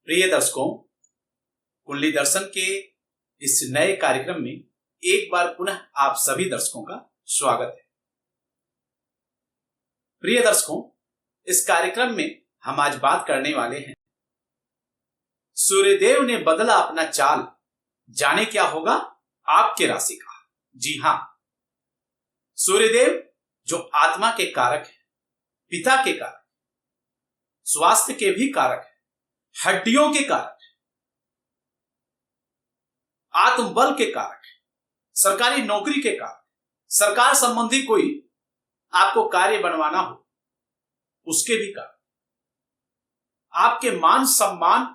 प्रिय दर्शकों, कुंडली दर्शन के इस नए कार्यक्रम में एक बार पुनः आप सभी दर्शकों का स्वागत है। प्रिय दर्शकों, इस कार्यक्रम में हम आज बात करने वाले हैं सूर्यदेव ने बदला अपना चाल, जाने क्या होगा आपके राशि का। जी हां, सूर्यदेव जो आत्मा के कारक है, पिता के कारक, स्वास्थ्य के भी कारक है, हड्डियों के कारक है, आत्मबल के कारक है, सरकारी नौकरी के कारक, सरकार संबंधी कोई आपको कार्य बनवाना हो उसके भी कारक, आपके मान सम्मान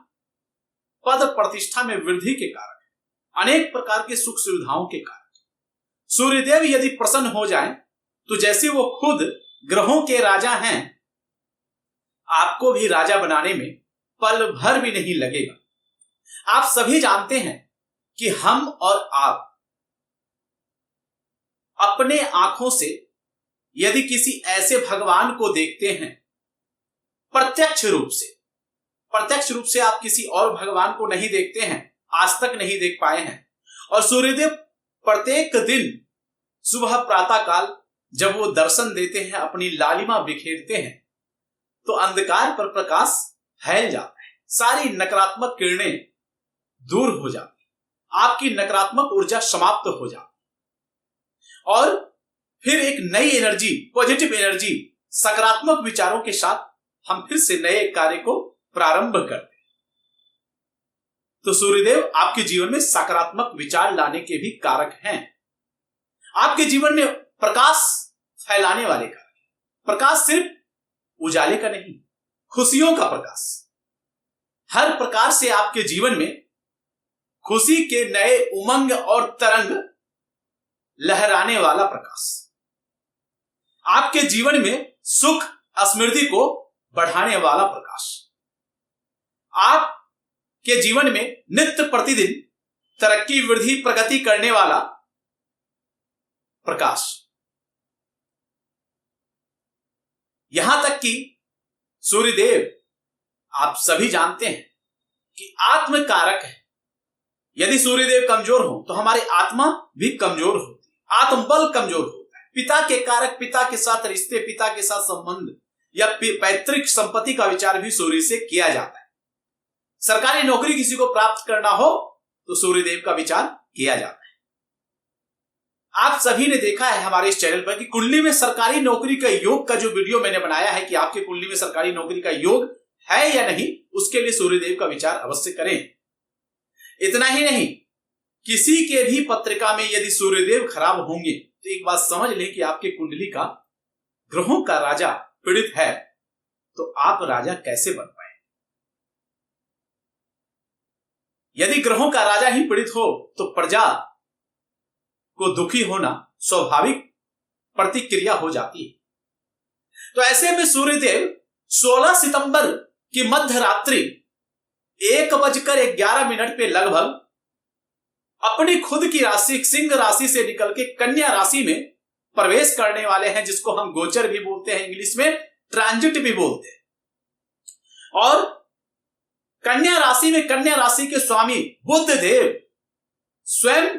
पद प्रतिष्ठा में वृद्धि के कारक, अनेक प्रकार के सुख सुविधाओं के कारक। सूर्यदेव यदि प्रसन्न हो जाएं तो जैसे वो खुद ग्रहों के राजा हैं, आपको भी राजा बनाने में पल भर भी नहीं लगेगा। आप सभी जानते हैं कि हम और आप अपने आंखों से यदि किसी ऐसे भगवान को देखते हैं प्रत्यक्ष रूप से आप किसी और भगवान को नहीं देखते हैं, आज तक नहीं देख पाए हैं। और सूर्यदेव प्रत्येक दिन सुबह प्रातः काल जब वो दर्शन देते हैं, अपनी लालिमा बिखेरते हैं, तो अंधकार पर प्रकाश फैल जाता है, सारी नकारात्मक किरणें दूर हो जाती, आपकी नकारात्मक ऊर्जा समाप्त हो जाती और फिर एक नई एनर्जी, पॉजिटिव एनर्जी, सकारात्मक विचारों के साथ हम फिर से नए कार्य को प्रारंभ करते हैं। तो सूर्यदेव आपके जीवन में सकारात्मक विचार लाने के भी कारक हैं। आपके जीवन में प्रकाश फैलाने वाले कारक हैं। प्रकाश सिर्फ उजाले का नहीं, खुशियों का प्रकाश, हर प्रकार से आपके जीवन में खुशी के नए उमंग और तरंग लहराने वाला प्रकाश, आपके जीवन में सुख समृद्धि को बढ़ाने वाला प्रकाश, आपके जीवन में नित्य प्रतिदिन तरक्की वृद्धि प्रगति करने वाला प्रकाश। यहां तक कि सूर्यदेव, आप सभी जानते हैं कि आत्म कारक है। यदि सूर्यदेव कमजोर हो तो हमारी आत्मा भी कमजोर होती है, आत्मबल कमजोर होता है। पिता के कारक, पिता के साथ रिश्ते, पिता के साथ संबंध या पैतृक संपत्ति का विचार भी सूर्य से किया जाता है। सरकारी नौकरी किसी को प्राप्त करना हो तो सूर्यदेव का विचार किया जाता है। आप सभी ने देखा है हमारे इस चैनल पर कि कुंडली में सरकारी नौकरी का योग का जो वीडियो मैंने बनाया है कि आपके कुंडली में सरकारी नौकरी का योग है या नहीं, उसके लिए सूर्यदेव का विचार अवश्य करें। इतना ही नहीं, किसी के भी पत्रिका में यदि सूर्यदेव खराब होंगे तो एक बात समझ लें कि आपके कुंडली का ग्रहों का राजा पीड़ित है, तो आप राजा कैसे बन पाए। यदि ग्रहों का राजा ही पीड़ित हो तो प्रजा को दुखी होना स्वाभाविक प्रतिक्रिया हो जाती है। तो ऐसे में सूर्यदेव 16 सितंबर की मध्य रात्रि 1:11 पे लगभग अपनी खुद की राशि सिंह राशि से निकल के कन्या राशि में प्रवेश करने वाले हैं, जिसको हम गोचर भी बोलते हैं, इंग्लिश में ट्रांजिट भी बोलते हैं। और कन्या राशि में कन्या राशि के स्वामी बुध देव स्वयं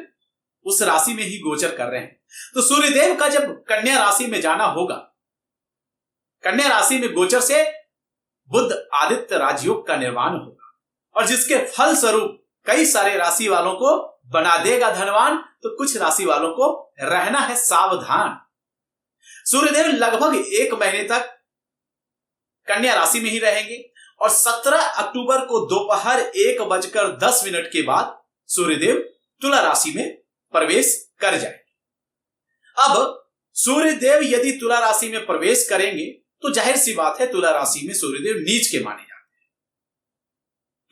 उस राशि में ही गोचर कर रहे हैं। तो सूर्यदेव का जब कन्या राशि में जाना होगा, कन्या राशि में गोचर से बुध आदित्य राजयोग का निर्माण होगा और जिसके फल स्वरूप कई सारे राशि वालों को बना देगा धनवान, तो कुछ राशि वालों को रहना है सावधान। सूर्यदेव लगभग 1 महीने तक कन्या राशि में ही रहेंगे और 17 अक्टूबर को दोपहर 1:10 के बाद सूर्यदेव तुला राशि में प्रवेश कर जाएंगे। अब सूर्यदेव यदि तुला राशि में प्रवेश करेंगे तो जाहिर सी बात है तुला राशि में सूर्यदेव नीच के माने जाते हैं,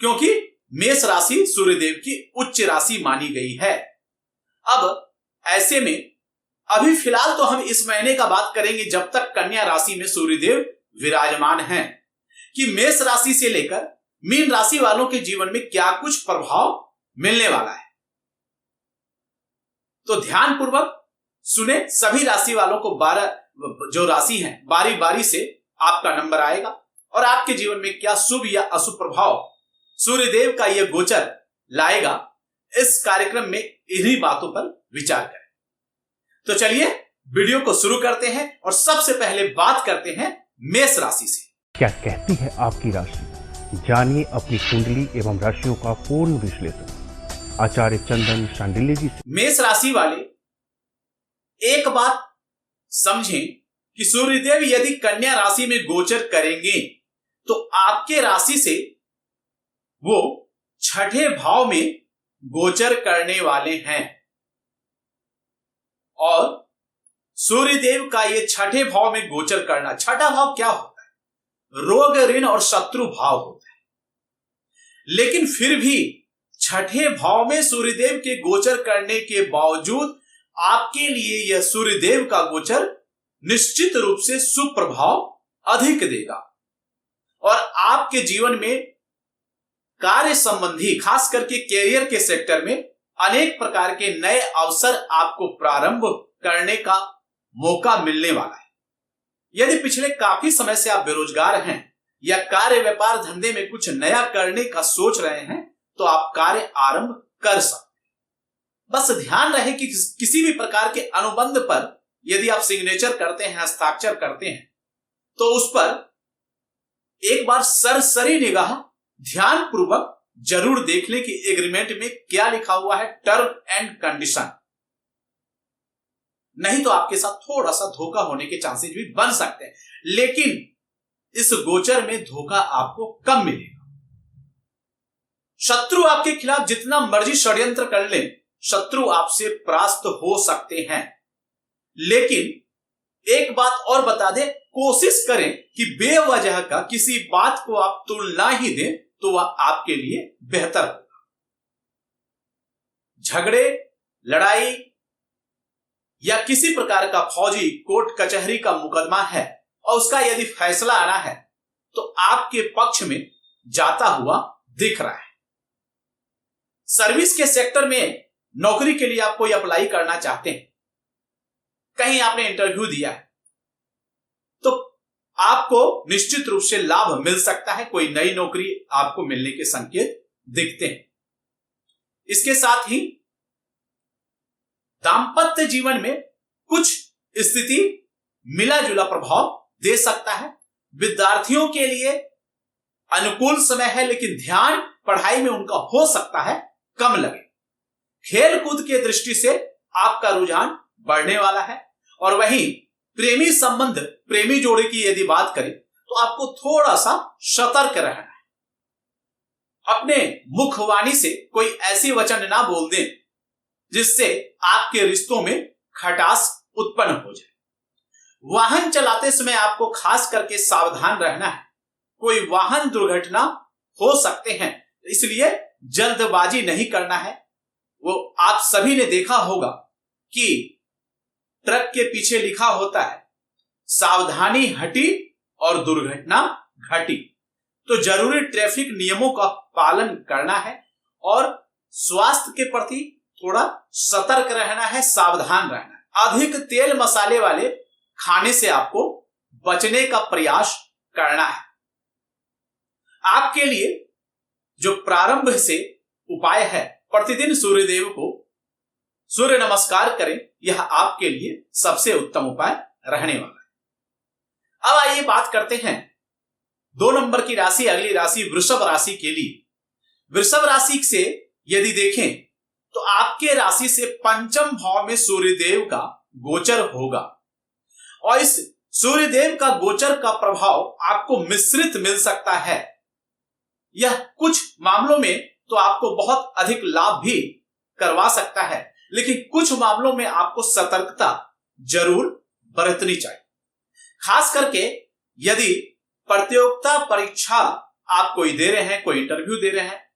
क्योंकि मेष राशि सूर्यदेव की उच्च राशि मानी गई है। अब ऐसे में अभी फिलहाल तो हम इस महीने का बात करेंगे जब तक कन्या राशि में सूर्यदेव विराजमान हैं, कि मेष राशि से लेकर मीन राशि वालों के जीवन में क्या कुछ प्रभाव मिलने वाला है। तो ध्यान पूर्वक सुने, सभी राशि वालों को 12 जो राशि हैं बारी बारी से आपका नंबर आएगा और आपके जीवन में क्या शुभ या अशुभ प्रभाव सूर्यदेव का यह गोचर लाएगा, इस कार्यक्रम में इन्हीं बातों पर विचार करें। तो चलिए वीडियो को शुरू करते हैं और सबसे पहले बात करते हैं मेष राशि से। क्या कहती है आपकी राशि, जानिए अपनी कुंडली एवं राशियों का पूर्ण विश्लेषण आचार्य चंदन शांडिल्य जी से। मेष राशि वाले एक बात समझें कि सूर्यदेव यदि कन्या राशि में गोचर करेंगे तो आपके राशि से वो छठे भाव में गोचर करने वाले हैं। और सूर्यदेव का ये छठे भाव में गोचर करना, छठा भाव क्या होता है? रोग, ऋण और शत्रु भाव होता है। लेकिन फिर भी छठे भाव में सूर्यदेव के गोचर करने के बावजूद आपके लिए यह सूर्यदेव का गोचर निश्चित रूप से शुभ प्रभाव अधिक देगा और आपके जीवन में कार्य संबंधी, खास करके कैरियर के सेक्टर में अनेक प्रकार के नए अवसर आपको प्रारंभ करने का मौका मिलने वाला है। यदि पिछले काफी समय से आप बेरोजगार हैं या कार्य व्यापार धंधे में कुछ नया करने का सोच रहे हैं तो आप कार्य आरंभ कर सकते हैं। बस ध्यान रहे कि किसी भी प्रकार के अनुबंध पर यदि आप सिग्नेचर करते हैं, हस्ताक्षर करते हैं, तो उस पर एक बार सरसरी निगाह ध्यान पूर्वक जरूर देख लें कि एग्रीमेंट में क्या लिखा हुआ है, टर्म एंड कंडीशन। नहीं तो आपके साथ थोड़ा सा धोखा होने के चांसेस भी बन सकते हैं, लेकिन इस गोचर में धोखा आपको कम मिलेगा। शत्रु आपके खिलाफ जितना मर्जी षड्यंत्र कर ले, शत्रु आपसे परास्त हो सकते हैं। लेकिन एक बात और बता दें, कोशिश करें कि बेवजह का किसी बात को आप तुल ना ही दें तो वह आपके लिए बेहतर होगा। झगड़े, लड़ाई या किसी प्रकार का फौजी कोर्ट कचहरी का मुकदमा है और उसका यदि फैसला आना है तो आपके पक्ष में जाता हुआ दिख रहा है। सर्विस के सेक्टर में नौकरी के लिए आप कोई अप्लाई करना चाहते हैं, कहीं आपने इंटरव्यू दिया है, तो आपको निश्चित रूप से लाभ मिल सकता है। कोई नई नौकरी आपको मिलने के संकेत दिखते हैं। इसके साथ ही दांपत्य जीवन में कुछ स्थिति मिला जुला प्रभाव दे सकता है। विद्यार्थियों के लिए अनुकूल समय है, लेकिन ध्यान पढ़ाई में उनका हो सकता है कम लगे। खेल कूद के दृष्टि से आपका रुझान बढ़ने वाला है। और वहीं प्रेमी संबंध, प्रेमी जोड़े की यदि बात करें तो आपको थोड़ा सा सतर्क रहना है। अपने मुखवाणी से कोई ऐसी वचन ना बोल दें जिससे आपके रिश्तों में खटास उत्पन्न हो जाए। वाहन चलाते समय आपको खास करके सावधान रहना है। कोई वाहन दुर्घटना हो सकते हैं, इसलिए जल्दबाजी नहीं करना है। वो आप सभी ने देखा होगा कि ट्रक के पीछे लिखा होता है, सावधानी हटी और दुर्घटना घटी। तो जरूरी ट्रैफिक नियमों का पालन करना है और स्वास्थ्य के प्रति थोड़ा सतर्क रहना है, सावधान रहना है। अधिक तेल मसाले वाले खाने से आपको बचने का प्रयास करना है। आपके लिए जो प्रारंभ से उपाय है, प्रतिदिन सूर्यदेव को सूर्य नमस्कार करें, यह आपके लिए सबसे उत्तम उपाय रहने वाला है। अब आइए बात करते हैं 2 नंबर की राशि, अगली राशि वृषभ राशि के लिए। वृषभ राशि से यदि देखें तो आपके राशि से पंचम भाव में सूर्यदेव का गोचर होगा और इस सूर्यदेव का गोचर का प्रभाव आपको मिश्रित मिल सकता है। यह कुछ मामलों में तो आपको बहुत अधिक लाभ भी करवा सकता है, लेकिन कुछ मामलों में आपको सतर्कता जरूर बरतनी चाहिए। खास करके यदि प्रतियोगिता परीक्षा आप कोई दे रहे हैं, कोई इंटरव्यू दे रहे हैं,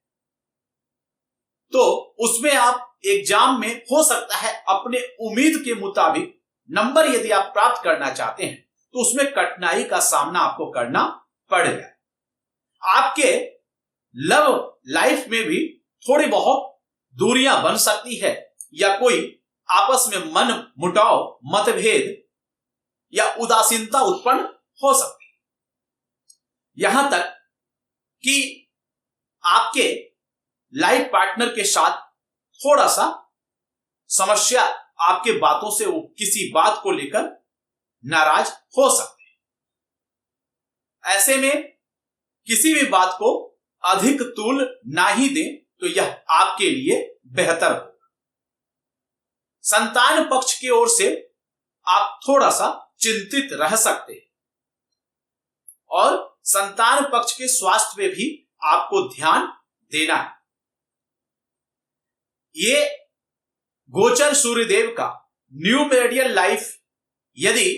तो उसमें आप एग्जाम में हो सकता है अपने उम्मीद के मुताबिक नंबर यदि आप प्राप्त करना चाहते हैं तो उसमें कठिनाई का सामना आपको करना पड़ेगा। आपके लव लाइफ में भी थोड़ी बहुत दूरियां बन सकती है या कोई आपस में मन मुटाव, मतभेद या उदासीनता उत्पन्न हो सकती है। यहां तक कि आपके लाइफ पार्टनर के साथ थोड़ा सा समस्या, आपके बातों से वो किसी बात को लेकर नाराज हो सकते हैं। ऐसे में किसी भी बात को अधिक तूल ना ही दें तो यह आपके लिए बेहतर होगा। संतान पक्ष की ओर से आप थोड़ा सा चिंतित रह सकते हैं और संतान पक्ष के स्वास्थ्य में भी आपको ध्यान देना है। ये गोचर सूर्यदेव का न्यू मेरिडियन लाइफ, यदि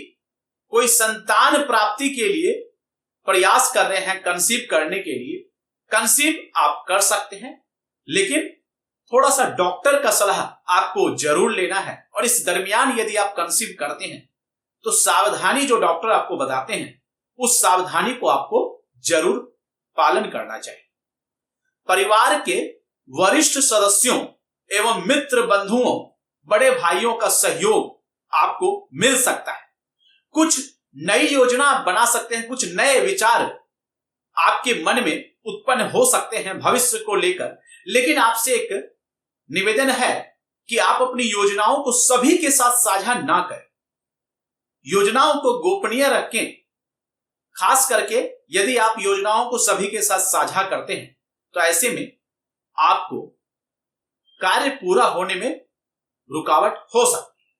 कोई संतान प्राप्ति के लिए प्रयास कर रहे हैं, कंसीव करने के लिए, कंसीव आप कर सकते हैं, लेकिन थोड़ा सा डॉक्टर का सलाह आपको जरूर लेना है। और इस दरमियान यदि आप कंसीव करते हैं तो सावधानी जो डॉक्टर आपको बताते हैं उस सावधानी को आपको जरूर पालन करना चाहिए। परिवार के वरिष्ठ सदस्यों एवं मित्र बंधुओं, बड़े भाइयों का सहयोग आपको मिल सकता है। कुछ नई योजना आप बना सकते हैं, कुछ नए विचार आपके मन में उत्पन्न हो सकते हैं भविष्य को लेकर। लेकिन आपसे एक निवेदन है कि आप अपनी योजनाओं को सभी के साथ साझा ना करें, योजनाओं को गोपनीय रखें। खास करके यदि आप योजनाओं को सभी के साथ साझा करते हैं तो ऐसे में आपको कार्य पूरा होने में रुकावट हो सकती है।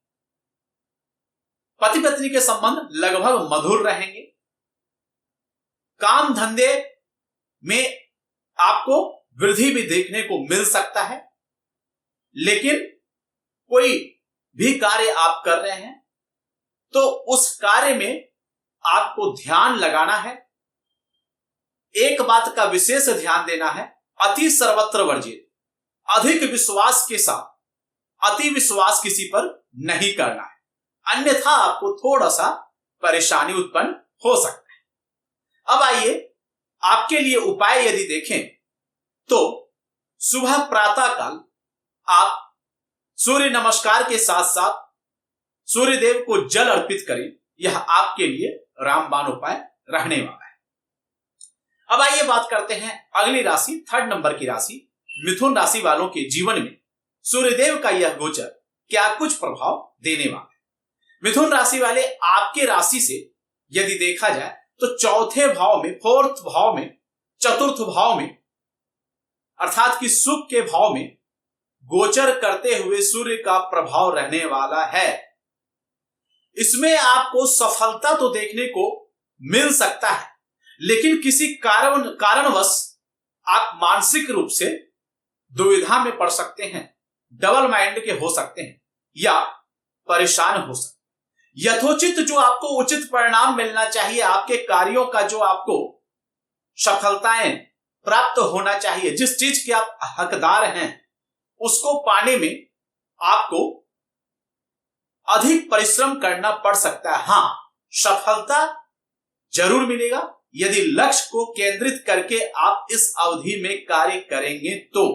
पति पत्नी के संबंध लगभग मधुर रहेंगे। काम धंधे में आपको वृद्धि भी देखने को मिल सकता है, लेकिन कोई भी कार्य आप कर रहे हैं तो उस कार्य में आपको ध्यान लगाना है। एक बात का विशेष ध्यान देना है, अति सर्वत्र वर्जित। अधिक विश्वास के साथ अति विश्वास किसी पर नहीं करना है, अन्यथा आपको थोड़ा सा परेशानी उत्पन्न हो सकता है। अब आइए आपके लिए उपाय यदि देखें तो सुबह प्रातः काल आप सूर्य नमस्कार के साथ साथ सूर्य देव को जल अर्पित करें। यह आपके लिए रामबाण उपाय रहने वाला है। अब आइए बात करते हैं अगली राशि, 3rd नंबर की राशि मिथुन राशि वालों के जीवन में सूर्यदेव का यह गोचर क्या कुछ प्रभाव देने वाला है। मिथुन राशि वाले, आपके राशि से यदि देखा जाए तो चौथे भाव में, 4th भाव में, चतुर्थ भाव में अर्थात कि सुख के भाव में गोचर करते हुए सूर्य का प्रभाव रहने वाला है। इसमें आपको सफलता तो देखने को मिल सकता है, लेकिन किसी कारणवश आप मानसिक रूप से दुविधा में पड़ सकते हैं, डबल माइंड के हो सकते हैं या परेशान हो सकते हैं। यथोचित जो आपको उचित परिणाम मिलना चाहिए, आपके कार्यों का जो आपको सफलताएं प्राप्त होना चाहिए, जिस चीज के आप हकदार हैं, उसको पाने में आपको अधिक परिश्रम करना पड़ सकता है। हां, सफलता जरूर मिलेगा यदि लक्ष्य को केंद्रित करके आप इस अवधि में कार्य करेंगे तो।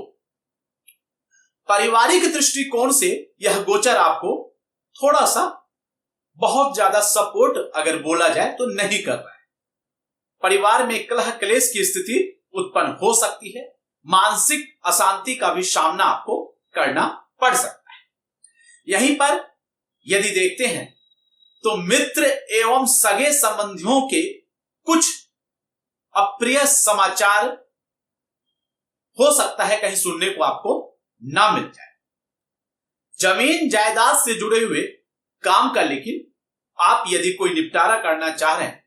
पारिवारिक दृष्टिकोण से यह गोचर आपको थोड़ा सा बहुत ज्यादा सपोर्ट अगर बोला जाए तो नहीं कर रहा है। परिवार में कलह क्लेश की स्थिति उत्पन्न हो सकती है, मानसिक अशांति का भी सामना आपको करना पड़ सकता है। यहीं पर यदि देखते हैं तो मित्र एवं सगे संबंधियों के कुछ अप्रिय समाचार हो सकता है कहीं सुनने को आपको ना मिल जाए। जमीन जायदाद से जुड़े हुए काम का लेकिन आप यदि कोई निपटारा करना चाह रहे हैं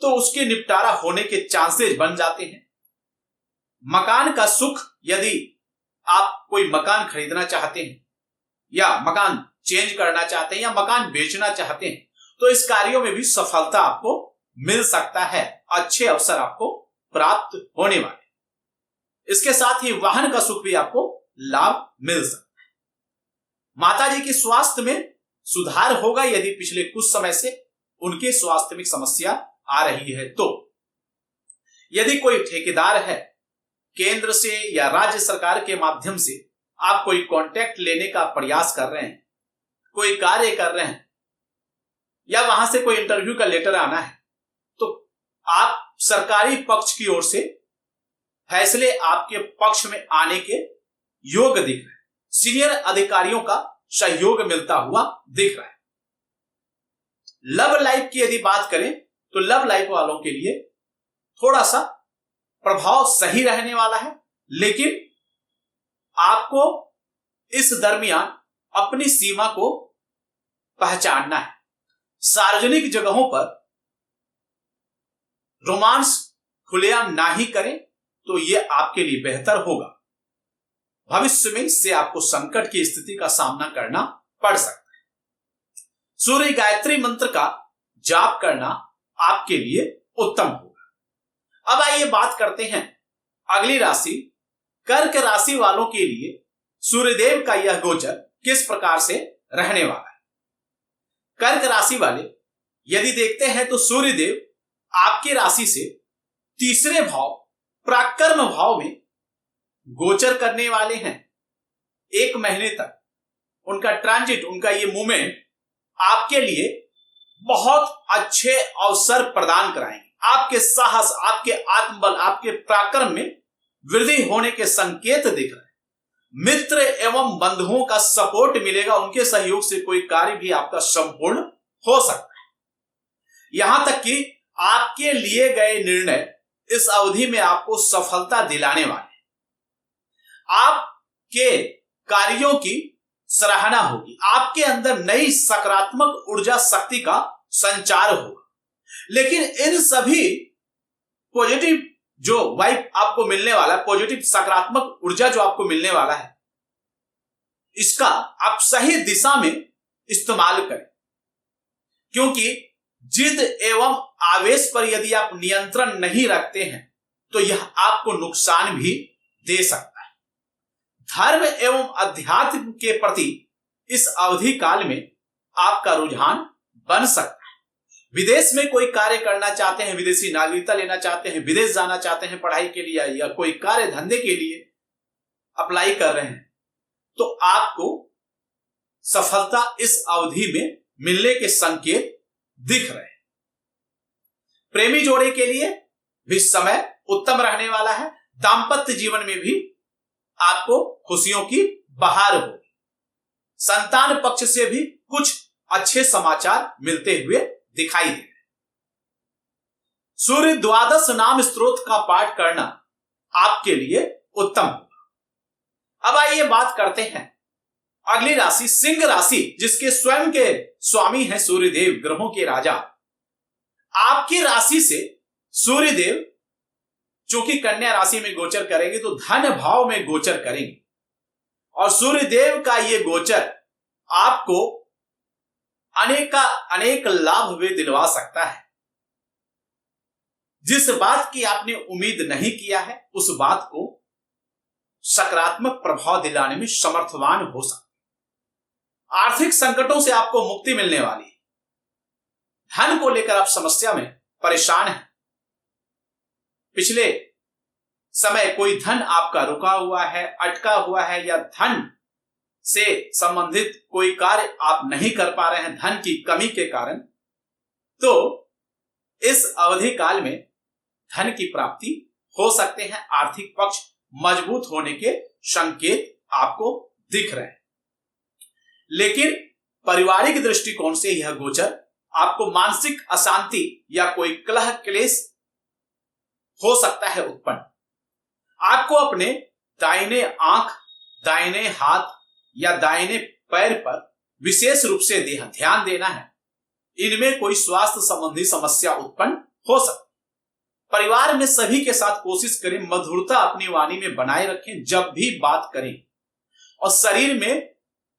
तो उसके निपटारा होने के चांसेस बन जाते हैं। मकान का सुख, यदि आप कोई मकान खरीदना चाहते हैं या मकान चेंज करना चाहते हैं या मकान बेचना चाहते हैं तो इस कार्यों में भी सफलता आपको मिल सकता है, अच्छे अवसर आपको प्राप्त होने वाले। इसके साथ ही वाहन का सुख भी आपको लाभ मिल सकता है। माताजी के स्वास्थ्य में सुधार होगा यदि पिछले कुछ समय से उनके स्वास्थ्य में समस्या आ रही है तो। यदि कोई ठेकेदार है, केंद्र से या राज्य सरकार के माध्यम से आप कोई कॉन्ट्रैक्ट लेने का प्रयास कर रहे हैं, कोई कार्य कर रहे हैं या वहां से कोई इंटरव्यू का लेटर आना है तो आप सरकारी पक्ष की ओर से फैसले आपके पक्ष में आने के योग दिख रहे हैं। सीनियर अधिकारियों का सहयोग मिलता हुआ दिख रहा है। लव लाइफ की यदि बात करें तो लव लाइफ वालों के लिए थोड़ा सा प्रभाव सही रहने वाला है, लेकिन आपको इस दरमियान अपनी सीमा को पहचानना है। सार्वजनिक जगहों पर रोमांस खुलेआम ना ही करें तो यह आपके लिए बेहतर होगा। भविष्य में इससे आपको संकट की स्थिति का सामना करना पड़ सकता है। सूर्य गायत्री मंत्र का जाप करना आपके लिए उत्तम होगा। अब आइए बात करते हैं अगली राशि कर्क राशि वालों के लिए सूर्यदेव का यह गोचर किस प्रकार से रहने वाला है। कर्क राशि वाले यदि देखते हैं तो सूर्यदेव आपकी राशि से तीसरे भाव पराक्रम भाव में गोचर करने वाले हैं। 1 महीने तक उनका ट्रांजिट, उनका ये मूवमेंट आपके लिए बहुत अच्छे अवसर प्रदान कराएंगे। आपके साहस, आपके आत्मबल, आपके पराक्रम में वृद्धि होने के संकेत दिख रहे हैं। मित्र एवं बंधुओं का सपोर्ट मिलेगा, उनके सहयोग से कोई कार्य भी आपका संपूर्ण हो सकता है। यहां तक कि आपके लिए गए निर्णय इस अवधि में आपको सफलता दिलाने वाले हैं। आपके कार्यों की सराहना होगी, आपके अंदर नई सकारात्मक ऊर्जा शक्ति का संचार होगा। लेकिन इन सभी पॉजिटिव जो वाइब आपको मिलने वाला है, पॉजिटिव सकारात्मक ऊर्जा जो आपको मिलने वाला है, इसका आप सही दिशा में इस्तेमाल करें। क्योंकि जिद एवं आवेश पर यदि आप नियंत्रण नहीं रखते हैं तो यह आपको नुकसान भी दे सकता है। धर्म एवं अध्यात्म के प्रति इस अवधि काल में आपका रुझान बन सकता है। विदेश में कोई कार्य करना चाहते हैं, विदेशी नागरिकता लेना चाहते हैं, विदेश जाना चाहते हैं पढ़ाई के लिए या कोई कार्य धंधे के लिए अप्लाई कर रहे हैं, तो आपको सफलता इस अवधि में मिलने के संकेत दिख रहे हैं। प्रेमी जोड़े के लिए भी समय उत्तम रहने वाला है। दांपत्य जीवन में भी आपको खुशियों की बहार होगी। संतान पक्ष से भी कुछ अच्छे समाचार मिलते हुए दिखाई दे रहे हैं। सूर्य द्वादश नाम स्तोत्र का पाठ करना आपके लिए उत्तम होगा। अब आइए बात करते हैं अगली राशि सिंह राशि, जिसके स्वयं के स्वामी हैं सूर्यदेव, ग्रहों के राजा। आपकी राशि से सूर्यदेव चूंकि कन्या राशि में गोचर करेंगे तो धन भाव में गोचर करेंगे, और सूर्यदेव का यह गोचर आपको अनेक लाभ वे दिलवा सकता है। जिस बात की आपने उम्मीद नहीं किया है उस बात को सकारात्मक प्रभाव दिलाने में समर्थवान हो सकता है। आर्थिक संकटों से आपको मुक्ति मिलने वाली है। धन को लेकर आप समस्या में परेशान हैं। पिछले समय कोई धन आपका रुका हुआ है, अटका हुआ है, या धन से संबंधित कोई कार्य आप नहीं कर पा रहे हैं धन की कमी के कारण, तो इस अवधि काल में धन की प्राप्ति हो सकते हैं। आर्थिक पक्ष मजबूत होने के संकेत आपको दिख रहे हैं। लेकिन पारिवारिक दृष्टिकोण से यह गोचर आपको मानसिक अशांति या कोई कलह क्लेश हो सकता है उत्पन्न। आपको अपने दाहिने आंख, दाहिने हाथ या दाहिने पैर पर विशेष रूप से ध्यान देना है। इनमें कोई स्वास्थ्य संबंधी समस्या उत्पन्न हो सकती है। परिवार में सभी के साथ कोशिश करें मधुरता अपनी वाणी में बनाए रखें जब भी बात करें, और शरीर में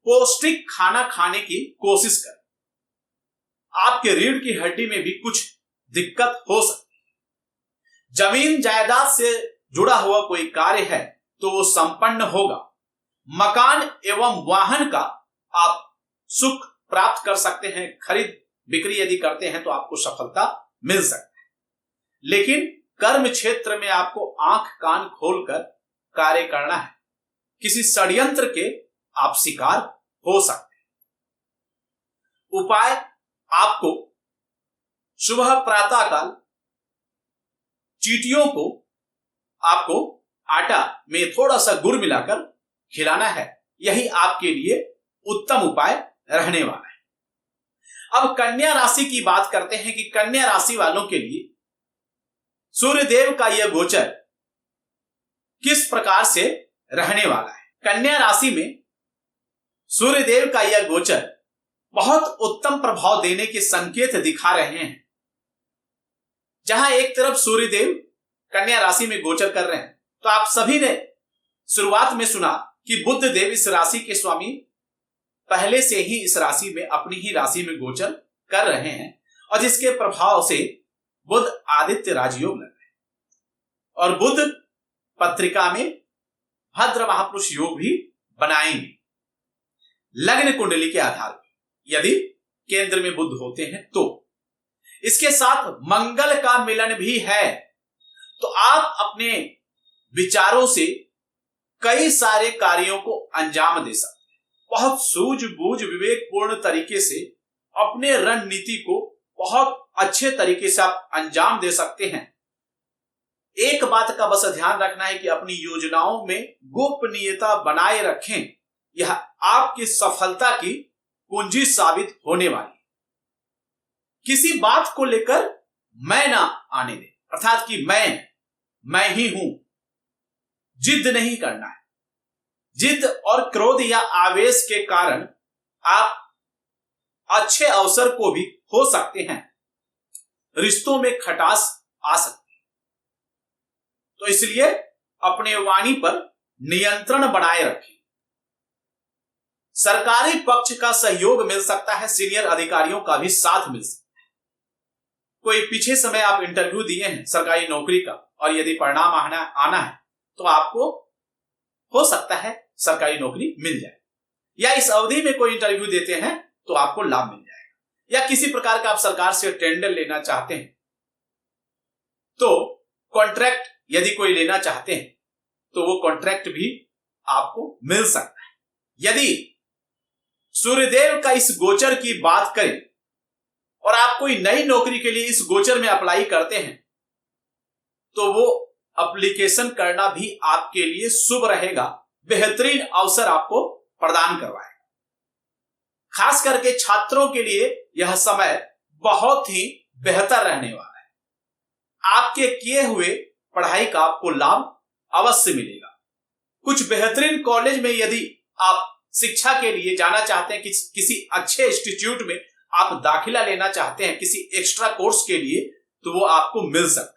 पौष्टिक खाना खाने की कोशिश करें। आपके रीढ़ की हड्डी में भी कुछ दिक्कत हो सकती है। जमीन जायदाद से जुड़ा हुआ कोई कार्य है तो वो संपन्न होगा। मकान एवं वाहन का आप सुख प्राप्त कर सकते हैं। खरीद बिक्री यदि करते हैं तो आपको सफलता मिल सकती है। लेकिन कर्म क्षेत्र में आपको आंख कान खोलकर कार्य करना है। किसी षड्यंत्र के आप शिकार हो सकते हैं। उपाय आपको सुबह प्रातःकाल चींटियों को आपको आटा में थोड़ा सा गुड़ मिलाकर खिलाना है। यही आपके लिए उत्तम उपाय रहने वाला है। अब कन्या राशि की बात करते हैं कि कन्या राशि वालों के लिए सूर्यदेव का यह गोचर किस प्रकार से रहने वाला है। कन्या राशि में सूर्यदेव का यह गोचर बहुत उत्तम प्रभाव देने के संकेत दिखा रहे हैं। जहां एक तरफ सूर्यदेव कन्या राशि में गोचर कर रहे हैं, तो आप सभी ने शुरुआत में सुना कि बुध देव इस राशि के स्वामी पहले से ही इस राशि में अपनी ही राशि में गोचर कर रहे हैं और जिसके प्रभाव से बुध आदित्य राजयोग लग रहे हैं और बुध पत्रिका में भद्र महापुरुष योग भी बनाएंगे लग्न कुंडली के आधार पर, यदि केंद्र में बुध होते हैं तो। इसके साथ मंगल का मिलन भी है, तो आप अपने विचारों से कई सारे कार्यों को अंजाम दे सकते हैं। बहुत सूझबूझ विवेकपूर्ण तरीके से अपने रणनीति को बहुत अच्छे तरीके से आप अंजाम दे सकते हैं। एक बात का बस ध्यान रखना है कि अपनी योजनाओं में गोपनीयता बनाए रखें। यह आपकी सफलता की कुंजी साबित होने वाली है। किसी बात को लेकर मैं ना आने दें, अर्थात कि मैं ही हूं। जिद नहीं करना है। जिद और क्रोध या आवेश के कारण आप अच्छे अवसर को भी खो सकते हैं। रिश्तों में खटास आ सकती है, तो इसलिए अपने वाणी पर नियंत्रण बनाए रखें। सरकारी पक्ष का सहयोग मिल सकता है, सीनियर अधिकारियों का भी साथ मिल सकता है। कोई पीछे समय आप इंटरव्यू दिए हैं सरकारी नौकरी का और यदि परिणाम आना है तो आपको हो सकता है सरकारी नौकरी मिल जाए, या इस अवधि में कोई इंटरव्यू देते हैं तो आपको लाभ मिल जाएगा, या किसी प्रकार का आप सरकार से टेंडर लेना चाहते हैं तो कॉन्ट्रैक्ट यदि कोई लेना चाहते हैं तो वो कॉन्ट्रैक्ट भी आपको मिल सकता है। यदि सूर्यदेव का इस गोचर की बात करें और आप कोई नई नौकरी के लिए इस गोचर में अप्लाई करते हैं तो वो एप्लीकेशन करना भी आपके लिए शुभ रहेगा, बेहतरीन अवसर आपको प्रदान करवाएगा। खास करके छात्रों के लिए यह समय बहुत ही बेहतर रहने वाला है। आपके किए हुए पढ़ाई का आपको लाभ अवश्य मिलेगा। कुछ बेहतरीन कॉलेज में यदि आप शिक्षा के लिए जाना चाहते हैं, किसी अच्छे इंस्टीट्यूट में आप दाखिला लेना चाहते हैं किसी एक्स्ट्रा कोर्स के लिए, तो वो आपको मिल सकता है।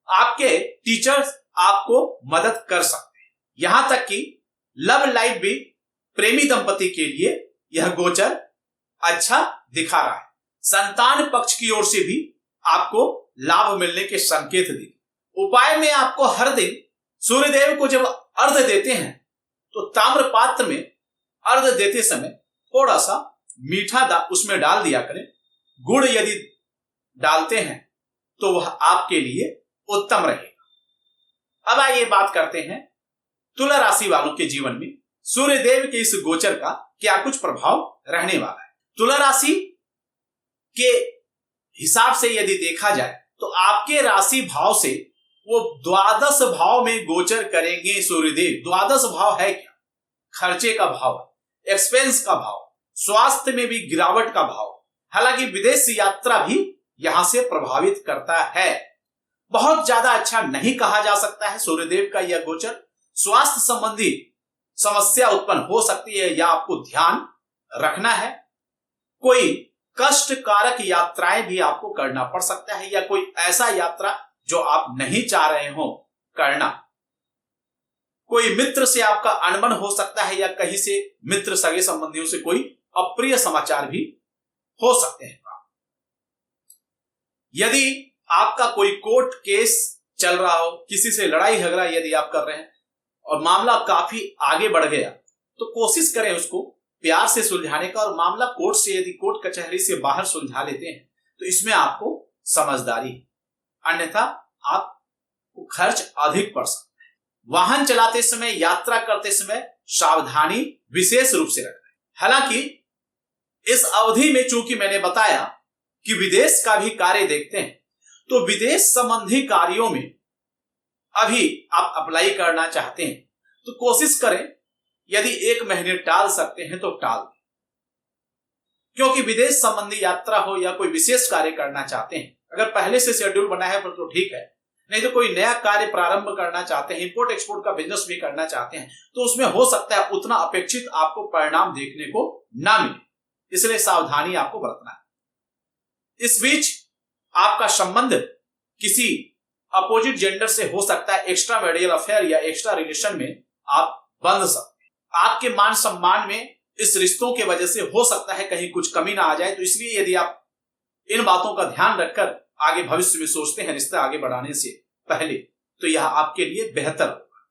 आपके टीचर्स आपको मदद कर सकते हैं। यहां तक कि लव लाइफ भी प्रेमी दंपति के लिए यह गोचर अच्छा दिखा रहा है। संतान पक्ष की ओर से भी आपको लाभ मिलने के संकेत दिखे। उपाय में आपको हर दिन सूर्यदेव को जब अर्घ देते हैं तो ताम्र पात्र में अर्घ देते समय थोड़ा सा मीठा उसमें डाल दिया करें। गुड़ यदि डालते हैं तो वह आपके लिए उत्तम रहेगा। अब आइए बात करते हैं तुला राशि वालों के जीवन में सूर्यदेव के इस गोचर का क्या कुछ प्रभाव रहने वाला है। तुला राशि के हिसाब से यदि देखा जाए तो आपके राशि भाव से वो द्वादश भाव में गोचर करेंगे सूर्यदेव। द्वादश भाव है क्या? खर्चे का भाव, एक्सपेंस का भाव, स्वास्थ्य में भी गिरावट का भाव। हालांकि विदेश यात्रा भी यहां से प्रभावित करता है। बहुत ज्यादा अच्छा नहीं कहा जा सकता है सूर्यदेव का यह गोचर। स्वास्थ्य संबंधी समस्या उत्पन्न हो सकती है या आपको ध्यान रखना है। कोई कष्ट कारक यात्राएं भी आपको करना पड़ सकता है, या कोई ऐसा यात्रा जो आप नहीं चाह रहे हो करना। कोई मित्र से आपका अनबन हो सकता है, या कहीं से मित्र सगे संबंधियों से कोई अप्रिय समाचार भी हो सकते हैं। यदि आपका कोई कोर्ट केस चल रहा हो, किसी से लड़ाई झगड़ा यदि आप कर रहे हैं और मामला काफी आगे बढ़ गया, तो कोशिश करें उसको प्यार से सुलझाने का। और मामला कोर्ट से यदि कोर्ट कचहरी से बाहर सुलझा लेते हैं तो इसमें आपको समझदारी है, अन्यथा आपको खर्च अधिक पड़ सकता है। वाहन चलाते समय, यात्रा करते समय सावधानी विशेष रूप से रखना है। हालांकि इस अवधि में चूंकि मैंने बताया कि विदेश का भी कार्य देखते हैं, तो विदेश संबंधी कार्यों में अभी आप अप्लाई करना चाहते हैं तो कोशिश करें, यदि 1 महीने टाल सकते हैं तो टाल दें, क्योंकि विदेश संबंधी यात्रा हो या कोई विशेष कार्य करना चाहते हैं, अगर पहले से शेड्यूल बना है तो ठीक है, नहीं तो कोई नया कार्य प्रारंभ करना चाहते हैं, इंपोर्ट एक्सपोर्ट का बिजनेस भी करना चाहते हैं, तो उसमें हो सकता है उतना अपेक्षित आपको परिणाम देखने को ना मिले, इसलिए सावधानी आपको बरतना है। इस बीच आपका संबंध किसी अपोजिट जेंडर से हो सकता है, एक्स्ट्रा मैरिटल अफेयर या एक्स्ट्रा रिलेशन में आप बंध सकते हैं। आपके मान सम्मान में इस रिश्तों के वजह से हो सकता है कहीं कुछ कमी ना आ जाए, तो इसलिए यदि आप इन बातों का ध्यान रखकर आगे भविष्य में सोचते हैं रिश्ता आगे बढ़ाने से पहले, तो यह आपके लिए बेहतर होगा।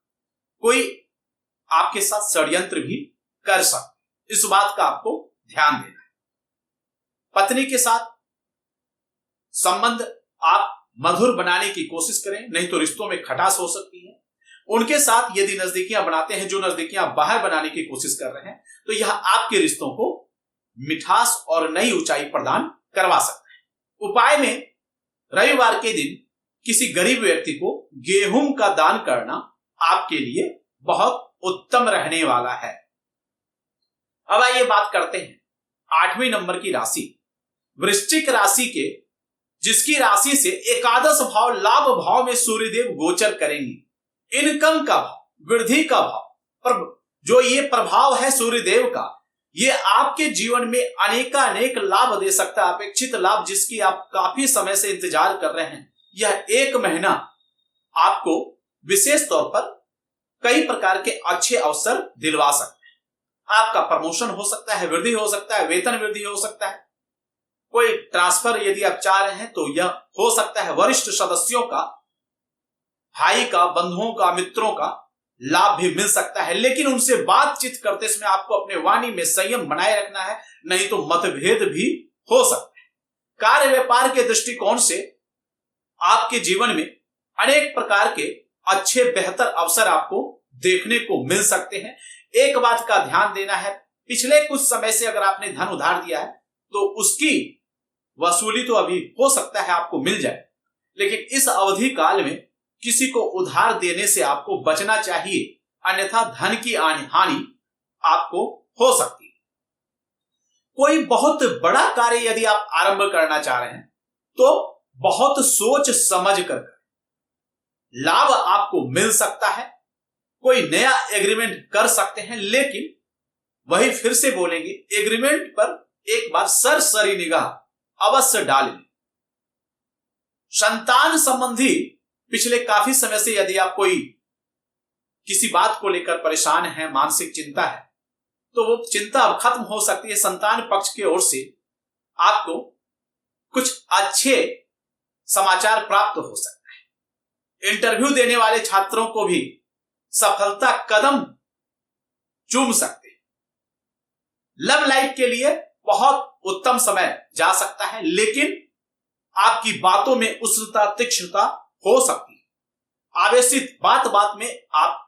कोई आपके साथ षड्यंत्र भी कर सकता है, इस बात का आपको ध्यान देना है। पत्नी के साथ संबंध आप मधुर बनाने की कोशिश करें, नहीं तो रिश्तों में खटास हो सकती है। उनके साथ यदि नजदीकियां बनाते हैं, जो नजदीकियां बाहर बनाने की कोशिश कर रहे हैं, तो यह आपके रिश्तों को मिठास और नई ऊंचाई प्रदान करवा सकता है। उपाय में रविवार के दिन किसी गरीब व्यक्ति को गेहूं का दान करना आपके लिए बहुत उत्तम रहने वाला है। अब आइए बात करते हैं 8वें नंबर की राशि, वृश्चिक राशि के, जिसकी राशि से एकादश भाव लाभ भाव में सूर्यदेव गोचर करेंगे। इनकम का भाव, वृद्धि का भाव, पर जो ये प्रभाव है सूर्यदेव का, ये आपके जीवन में अनेकानेक लाभ दे सकता है। अपेक्षित लाभ जिसकी आप काफी समय से इंतजार कर रहे हैं, यह 1 महीना आपको विशेष तौर पर कई प्रकार के अच्छे अवसर दिलवा सकते हैं। आपका प्रमोशन हो सकता है, वृद्धि हो सकता है, वेतन वृद्धि हो सकता है, कोई ट्रांसफर यदि आप चाह रहे हैं तो यह हो सकता है। वरिष्ठ सदस्यों का, भाई का, बंधुओं का, मित्रों का लाभ भी मिल सकता है, लेकिन उनसे बातचीत करते समय आपको अपने वाणी में संयम बनाए रखना है, नहीं तो मतभेद भी हो सकता है। कार्य व्यापार के दृष्टिकोण से आपके जीवन में अनेक प्रकार के अच्छे बेहतर अवसर आपको देखने को मिल सकते हैं। एक बात का ध्यान देना है, पिछले कुछ समय से अगर आपने धन उधार दिया है तो उसकी वसूली तो अभी हो सकता है आपको मिल जाए, लेकिन इस अवधि काल में किसी को उधार देने से आपको बचना चाहिए, अन्यथा धन की हानि आपको हो सकती है। कोई बहुत बड़ा कार्य यदि आप आरंभ करना चाह रहे हैं तो बहुत सोच समझ कर करें, लाभ आपको मिल सकता है। कोई नया एग्रीमेंट कर सकते हैं, लेकिन वही फिर से बोलेंगे, एग्रीमेंट पर एक बार सरसरी निगाह अवश्य डालें। संतान संबंधी पिछले काफी समय से यदि आप कोई किसी बात को लेकर परेशान है, मानसिक चिंता है, तो वो चिंता अब खत्म हो सकती है। संतान पक्ष की ओर से आपको कुछ अच्छे समाचार प्राप्त हो सकता है। इंटरव्यू देने वाले छात्रों को भी सफलता कदम चूम सकते हैं। लव लाइफ के लिए बहुत उत्तम समय जा सकता है, लेकिन आपकी बातों में उष्णता, तीक्ष्णता हो सकती है। आवेशित बात बात में आप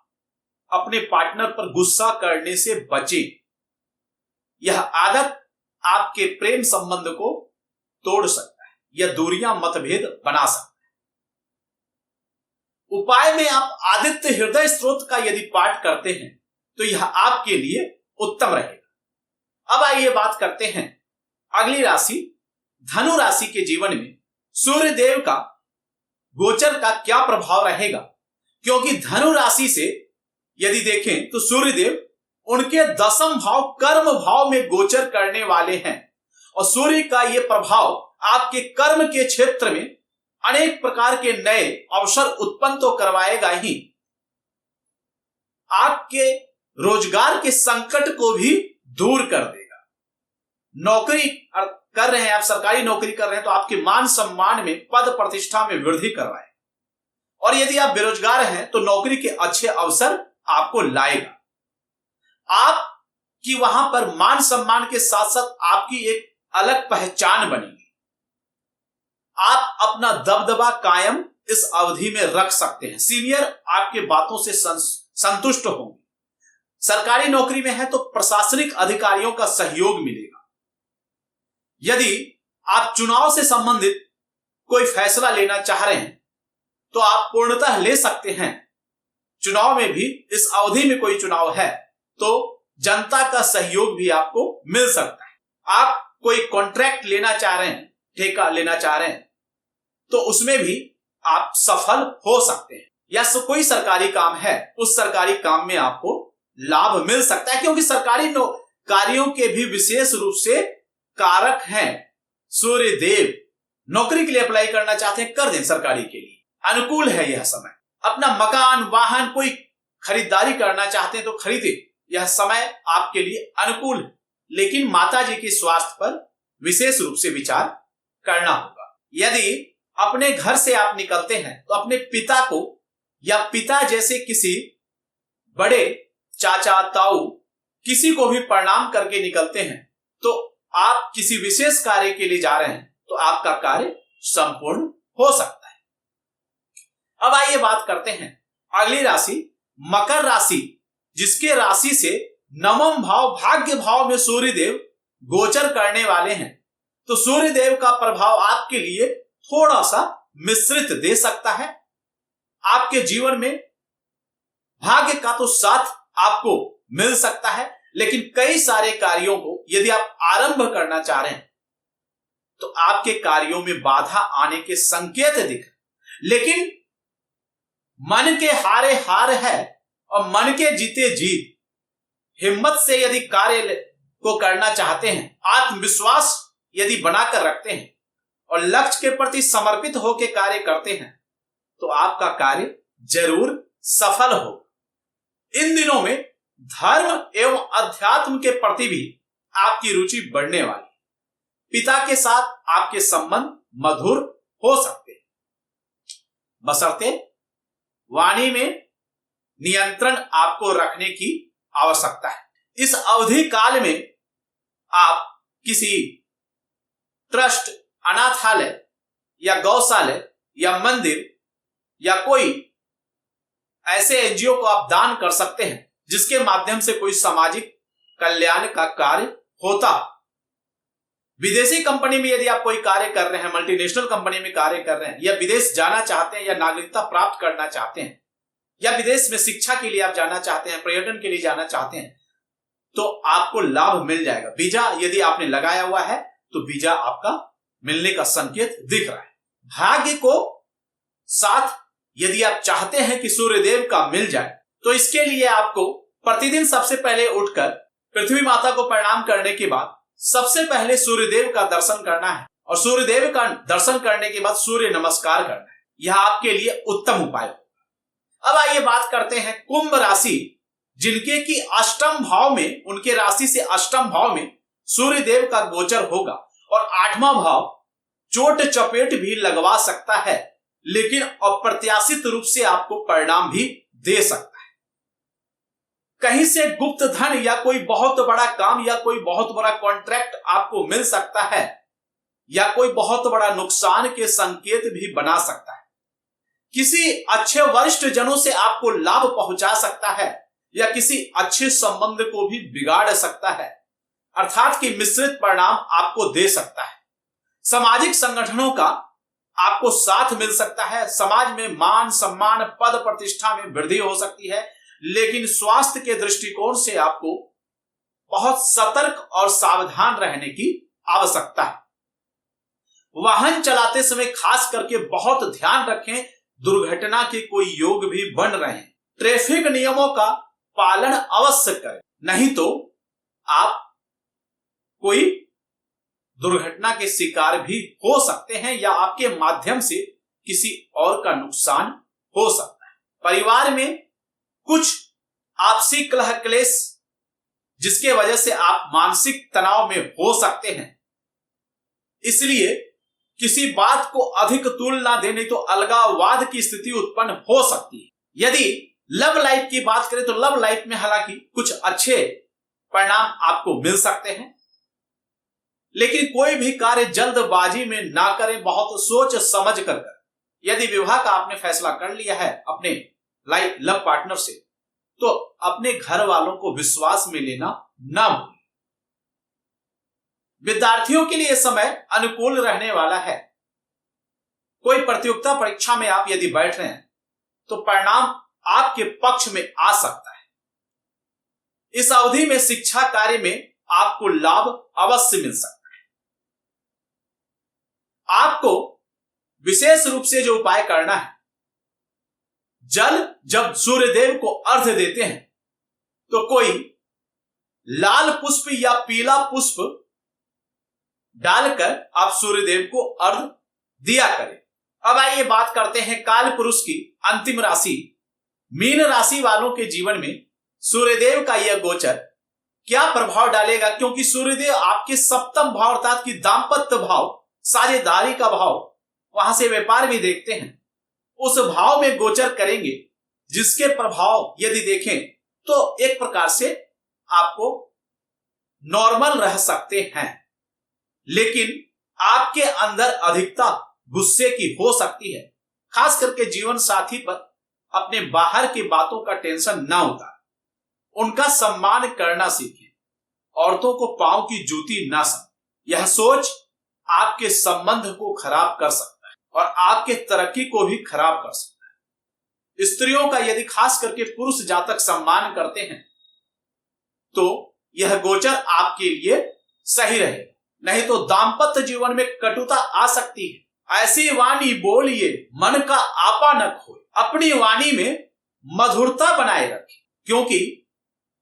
अपने पार्टनर पर गुस्सा करने से बचें। यह आदत आपके प्रेम संबंध को तोड़ सकता है या दूरियां, मतभेद बना सकता है। उपाय में आप आदित्य हृदय स्त्रोत का यदि पाठ करते हैं तो यह आपके लिए उत्तम रहेगा। अब आइए बात करते हैं अगली राशि, धनु राशि के जीवन में सूर्यदेव का गोचर का क्या प्रभाव रहेगा, क्योंकि धनु राशि से यदि देखें तो सूर्यदेव उनके 10वें भाव कर्म भाव में गोचर करने वाले हैं, और सूर्य का यह प्रभाव आपके कर्म के क्षेत्र में अनेक प्रकार के नए अवसर उत्पन्न तो करवाएगा ही, आपके रोजगार के संकट को भी दूर कर देगा। नौकरी कर रहे हैं आप, सरकारी नौकरी कर रहे हैं, तो आपके मान सम्मान में, पद प्रतिष्ठा में वृद्धि करवाए, और यदि आप बेरोजगार हैं तो नौकरी के अच्छे अवसर आपको लाएगा। आपकी वहां पर मान सम्मान के साथ साथ आपकी एक अलग पहचान बनेगी। आप अपना दबदबा कायम इस अवधि में रख सकते हैं। सीनियर आपके बातों से संतुष्ट होंगे। सरकारी नौकरी में है तो प्रशासनिक अधिकारियों का सहयोग मिलेगा। यदि आप चुनाव से संबंधित कोई फैसला लेना चाह रहे हैं तो आप पूर्णतः ले सकते हैं। चुनाव में भी इस अवधि में कोई चुनाव है तो जनता का सहयोग भी आपको मिल सकता है। आप कोई कॉन्ट्रैक्ट लेना चाह रहे हैं, ठेका लेना चाह रहे हैं, तो उसमें भी आप सफल हो सकते हैं। या कोई सरकारी काम है, उस सरकारी काम में आपको लाभ मिल सकता है, क्योंकि सरकारी कार्यों के भी विशेष रूप से कारक हैं सूर्य देव। नौकरी के लिए अप्लाई करना चाहते हैं, कर दें सरकारी के लिए, अनुकूल है यह समय। अपना मकान, वाहन, कोई खरीदारी करना चाहते हैं तो खरीदे, यह समय आपके लिए अनुकूल है। लेकिन माता जी के स्वास्थ्य पर विशेष रूप से विचार करना होगा। यदि अपने घर से आप निकलते हैं तो अपने पिता को या पिता जैसे किसी बड़े चाचा, ताऊ, किसी को भी प्रणाम करके निकलते हैं तो आप किसी विशेष कार्य के लिए जा रहे हैं तो आपका कार्य संपूर्ण हो सकता है। अब आइए बात करते हैं अगली राशि मकर राशि, जिसके राशि से नवम भाव भाग्य भाव में सूर्यदेव गोचर करने वाले हैं। तो सूर्यदेव का प्रभाव आपके लिए थोड़ा सा मिश्रित दे सकता है। आपके जीवन में भाग्य का तो साथ आपको मिल सकता है, लेकिन कई सारे कार्यों को यदि आप आरंभ करना चाह रहे हैं तो आपके कार्यों में बाधा आने के संकेत दिख, लेकिन मन के हारे हार है और मन के जीते जीत। हिम्मत से यदि कार्य को करना चाहते हैं, आत्मविश्वास यदि बनाकर रखते हैं और लक्ष्य के प्रति समर्पित होकर कार्य करते हैं तो आपका कार्य जरूर सफल हो। इन दिनों में धर्म एवं अध्यात्म के प्रति भी आपकी रुचि बढ़ने वाली। पिता के साथ आपके संबंध मधुर हो सकते हैं, बशर्ते वाणी में नियंत्रण आपको रखने की आवश्यकता है। इस अवधि काल में आप किसी ट्रस्ट, अनाथालय या गौशाला या मंदिर या कोई ऐसे एनजीओ को आप दान कर सकते हैं जिसके माध्यम से कोई सामाजिक कल्याण का कार्य होता। विदेशी कंपनी में यदि आप कोई कार्य कर रहे हैं, मल्टीनेशनल कंपनी में कार्य कर रहे हैं, या विदेश जाना चाहते हैं या नागरिकता प्राप्त करना चाहते हैं, या विदेश में शिक्षा के लिए आप जाना चाहते हैं, पर्यटन के लिए जाना चाहते हैं, तो आपको लाभ मिल जाएगा। वीजा यदि आपने लगाया हुआ है तो वीजा आपका मिलने का संकेत दिख रहा है। भाग्य को साथ यदि आप चाहते हैं कि सूर्यदेव का मिल जाए तो इसके लिए आपको प्रतिदिन सबसे पहले उठकर पृथ्वी माता को प्रणाम करने के बाद सबसे पहले सूर्यदेव का दर्शन करना है, और सूर्यदेव का दर्शन करने के बाद सूर्य नमस्कार करना है। यह आपके लिए उत्तम उपाय होगा। अब आइए बात करते हैं कुंभ राशि, जिनके की अष्टम भाव में, उनके राशि से अष्टम भाव में सूर्यदेव का गोचर होगा और आठवां भाव चोट चपेट भी लगवा सकता है, लेकिन अप्रत्याशित रूप से आपको परिणाम भी दे सकता है। कहीं से गुप्त धन या कोई बहुत बड़ा काम या कोई बहुत बड़ा कॉन्ट्रैक्ट आपको मिल सकता है, या कोई बहुत बड़ा नुकसान के संकेत भी बना सकता है। किसी अच्छे वरिष्ठ जनों से आपको लाभ पहुंचा सकता है या किसी अच्छे संबंध को भी बिगाड़ सकता है, अर्थात कि मिश्रित परिणाम आपको दे सकता है। सामाजिक संगठनों का आपको साथ मिल सकता है। समाज में मान सम्मान, पद प्रतिष्ठा में वृद्धि हो सकती है, लेकिन स्वास्थ्य के दृष्टिकोण से आपको बहुत सतर्क और सावधान रहने की आवश्यकता है। वाहन चलाते समय खास करके बहुत ध्यान रखें, दुर्घटना के कोई योग भी बन रहे हैं। ट्रैफिक नियमों का पालन अवश्य करें, नहीं तो आप कोई दुर्घटना के शिकार भी हो सकते हैं या आपके माध्यम से किसी और का नुकसान हो सकता है। परिवार में कुछ आपसी कलह क्लेश जिसके वजह से आप मानसिक तनाव में हो सकते हैं, इसलिए किसी बात को अधिक तूल ना देने तो अलगाववाद की स्थिति उत्पन्न हो सकती है। यदि लव लाइफ की बात करें तो लव लाइफ में हालांकि कुछ अच्छे परिणाम आपको मिल सकते हैं, लेकिन कोई भी कार्य जल्दबाजी में ना करें, बहुत सोच समझ कर। यदि विवाह का आपने फैसला कर लिया है अपने लव पार्टनर से, तो अपने घर वालों को विश्वास में लेना ना भूलें। विद्यार्थियों के लिए समय अनुकूल रहने वाला है, कोई प्रतियोगिता परीक्षा में आप यदि बैठ रहे हैं तो परिणाम आपके पक्ष में आ सकता है। इस अवधि में शिक्षा कार्य में आपको लाभ अवश्य मिल सकता है। आपको विशेष रूप से जो उपाय करना है, जल जब सूर्यदेव को अर्घ्य देते हैं तो कोई लाल पुष्प या पीला पुष्प डालकर आप सूर्यदेव को अर्घ्य दिया करें। अब आइए बात करते हैं काल पुरुष की अंतिम राशि मीन राशि वालों के जीवन में सूर्यदेव का यह गोचर क्या प्रभाव डालेगा, क्योंकि सूर्यदेव आपके सप्तम भाव अर्थात की दाम्पत्य भाव, साझेदारी का भाव, वहां से व्यापार भी देखते हैं, उस भाव में गोचर करेंगे, जिसके प्रभाव यदि देखें तो एक प्रकार से आपको नॉर्मल रह सकते हैं, लेकिन आपके अंदर अधिकता गुस्से की हो सकती है। खास करके जीवन साथी पर अपने बाहर की बातों का टेंशन ना उतारें, उनका सम्मान करना सीखें, औरतों को पांव की जूती ना समझें। यह सोच आपके संबंध को खराब कर सकता है और आपके तरक्की को भी खराब कर सकता है। स्त्रियों का यदि खास करके पुरुष जातक सम्मान करते हैं तो यह गोचर आपके लिए सही रहेगा, नहीं तो दाम्पत्य जीवन में कटुता आ सकती है। ऐसी वाणी बोलिए मन का आपा न खोए, अपनी वाणी में मधुरता बनाए रखें, क्योंकि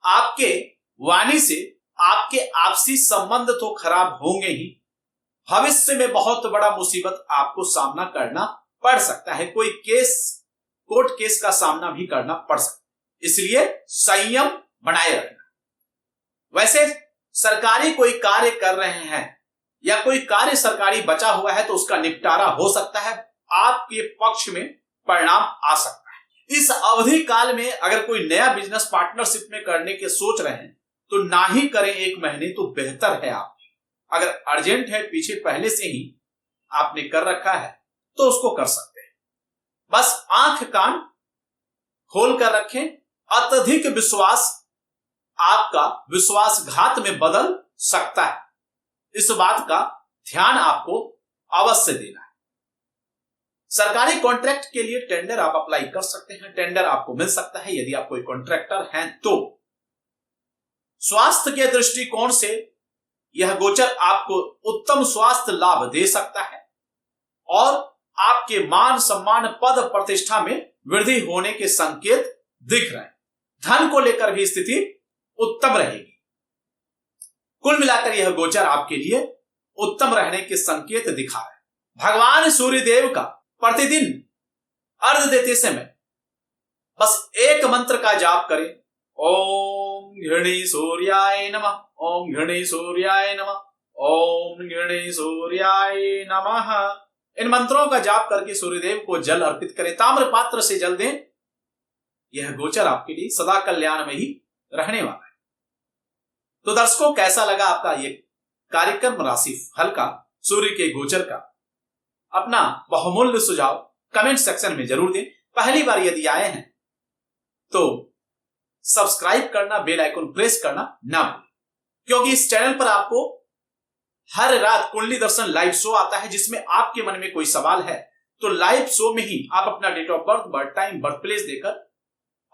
आपके वाणी से आपके आपसी संबंध तो खराब होंगे ही, भविष्य में बहुत बड़ा मुसीबत आपको सामना करना पड़ सकता है। कोई केस, कोर्ट केस का सामना भी करना पड़ सकता है, इसलिए संयम बनाए रखना। वैसे सरकारी कोई कार्य कर रहे हैं या कोई कार्य सरकारी बचा हुआ है तो उसका निपटारा हो सकता है, आपके पक्ष में परिणाम आ सकता है। इस अवधि काल में अगर कोई नया बिजनेस पार्टनरशिप में करने के सोच रहे हैं तो ना ही करें, 1 महीने तो बेहतर है। आप अगर अर्जेंट है, पीछे पहले से ही आपने कर रखा है तो उसको कर सकते हैं। बस आंख कान खोल कर रखें। अत्यधिक विश्वास आपका विश्वासघात में बदल सकता है, इस बात का ध्यान आपको अवश्य देना है। सरकारी कॉन्ट्रैक्ट के लिए टेंडर आप अप्लाई कर सकते हैं, टेंडर आपको मिल सकता है यदि आप कोई कॉन्ट्रैक्टर हैं तो। स्वास्थ्य के दृष्टिकोण से यह गोचर आपको उत्तम स्वास्थ्य लाभ दे सकता है और आपके मान सम्मान पद प्रतिष्ठा में वृद्धि होने के संकेत दिख रहे हैं। धन को लेकर भी स्थिति उत्तम रहेगी। कुल मिलाकर यह गोचर आपके लिए उत्तम रहने के संकेत दिखा रहा है। भगवान सूर्यदेव का प्रतिदिन अर्घ्य देते समय बस एक मंत्र का जाप करें, ओम घृणी सूर्याय नमः, ओम घृणी सूर्याय नमः, ओम घृणी सूर्याय नमः। इन मंत्रों का जाप करके सूर्यदेव को जल अर्पित करें, ताम्र पात्र से जल दें। यह गोचर आपके लिए सदा कल्याण में ही रहने वाला है। तो दर्शकों, कैसा लगा आपका ये कार्यक्रम राशि फल का, सूर्य के गोचर का? अपना बहुमूल्य सुझाव कमेंट सेक्शन में जरूर दें। पहली बार यदि आए हैं तो सब्सक्राइब करना, बेल आइकन प्रेस करना ना भूलें, क्योंकि इस चैनल पर आपको हर रात कुंडली दर्शन लाइव शो आता है, जिसमें आपके मन में कोई सवाल है तो लाइव शो में ही आप अपना date of birth, birth time, birth place देकर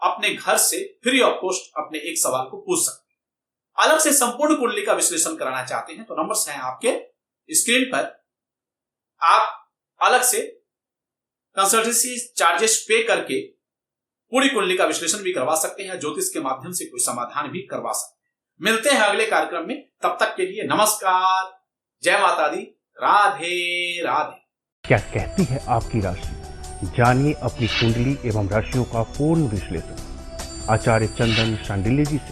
अपने घर से फ्री ऑफ कॉस्ट अपने एक सवाल को पूछ सकते हैं। अलग से संपूर्ण कुंडली का विश्लेषण कराना चाहते हैं तो नंबर्स हैं आपके स्क्रीन पर, आप अलग से कंसल्टेंसी चार्जेस पे करके पूरी कुंडली का विश्लेषण भी करवा सकते हैं, ज्योतिष के माध्यम से कोई समाधान भी करवा सकते हैं। मिलते हैं अगले कार्यक्रम में, तब तक के लिए नमस्कार, जय माता दी, राधे राधे। क्या कहती है आपकी राशि? जानिए अपनी कुंडली एवं राशियों का पूर्ण विश्लेषण आचार्य चंदन शांडिल्य जी से।